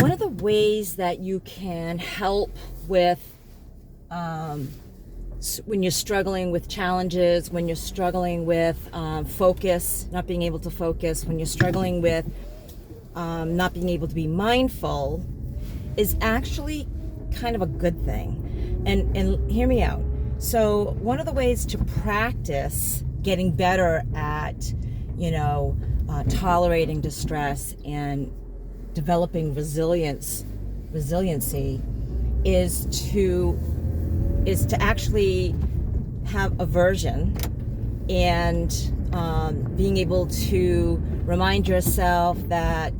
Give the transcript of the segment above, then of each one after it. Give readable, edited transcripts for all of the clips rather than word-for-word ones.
one of the ways that you can help with when you're struggling with challenges, when you're struggling with focus, not being able to focus, when you're struggling with not being able to be mindful, is actually kind of a good thing. And hear me out. So one of the ways to practice getting better at, tolerating distress and developing resiliency is to actually have aversion and being able to remind yourself that,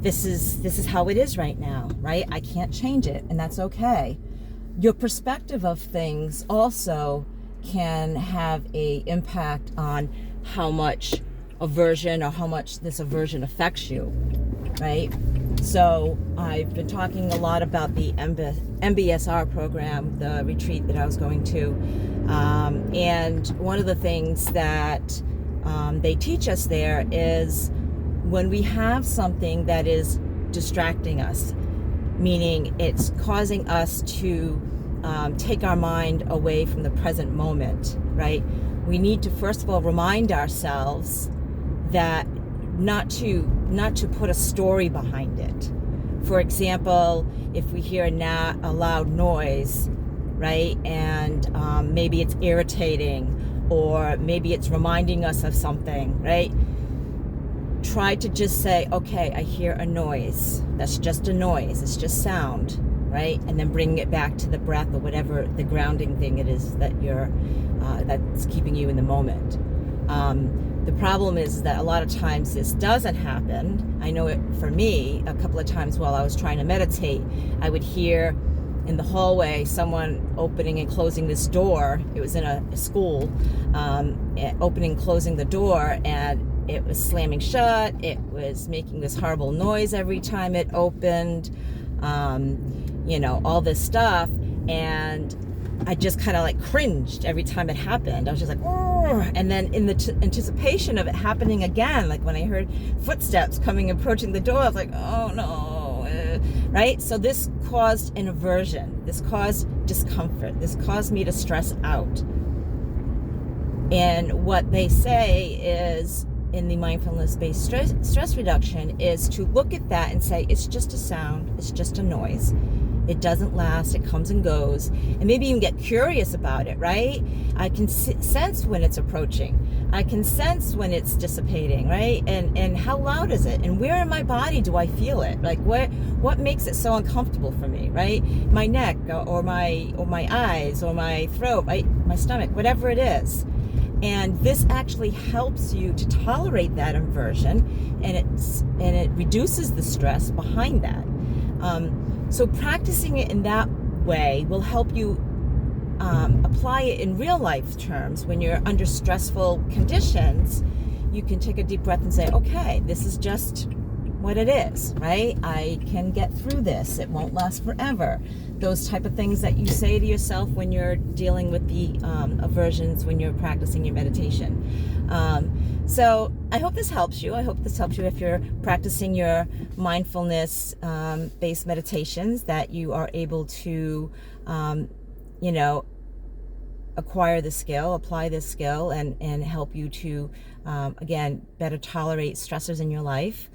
this is how it is right now, right? I can't change it, and that's okay. Your perspective of things also can have a impact on how much aversion or how much this aversion affects you, right? So I've been talking a lot about the MBSR program, the retreat that I was going to, and one of the things that they teach us there is when we have something that is distracting us, meaning it's causing us to take our mind away from the present moment, right? We need to first of all remind ourselves that not to put a story behind it. For example, if we hear a loud noise, right, and maybe it's irritating, or maybe it's reminding us of something, right? Try to just say, okay, I hear a noise. That's just a noise. It's just sound, right? And then bring it back to the breath or whatever the grounding thing it is that that's keeping you in the moment. The problem is that a lot of times this doesn't happen. I know it for me, a couple of times while I was trying to meditate, I would hear in the hallway someone opening and closing this door. It was in a school, opening and closing the door, and it was slamming shut. It was making this horrible noise every time it opened, all this stuff. And I just kind of like cringed every time it happened. I was just like, oh. And then in the anticipation of it happening again, like when I heard footsteps approaching the door, I was like, oh no, right? So this caused an aversion. This caused discomfort. This caused me to stress out. And what they say is, in the mindfulness-based stress reduction, is to look at that and say, it's just a sound, it's just a noise. It doesn't last, it comes and goes. And maybe even get curious about it, right? I can sense when it's approaching. I can sense when it's dissipating, right? And how loud is it? And where in my body do I feel it? Like what makes it so uncomfortable for me, right? My neck or my eyes or my throat, right? My stomach, whatever it is. And this actually helps you to tolerate that aversion, and it reduces the stress behind that. So practicing it in that way will help you apply it in real life terms. When you're under stressful conditions, you can take a deep breath and say, okay, this is just what it is, right? I can get through this. It won't last forever. Those type of things that you say to yourself when you're dealing with the aversions, when you're practicing your meditation. So I hope this helps you. I hope this helps you if you're practicing your mindfulness based meditations, that you are able to, acquire the skill, apply this skill, and help you to, again, better tolerate stressors in your life.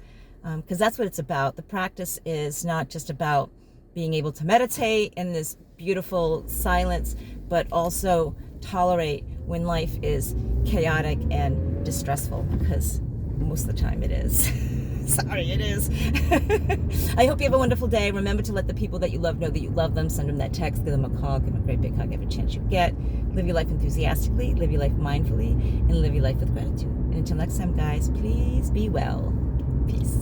Because that's what it's about. The practice is not just about being able to meditate in this beautiful silence, but also tolerate when life is chaotic and distressful, because most of the time it is. Sorry, it is. I hope you have a wonderful day. Remember to let the people that you love know that you love them. Send them that text, give them a call, give them a great big hug every chance you get. Live your life enthusiastically, live your life mindfully, and live your life with gratitude. And until next time, guys, please be well. Peace.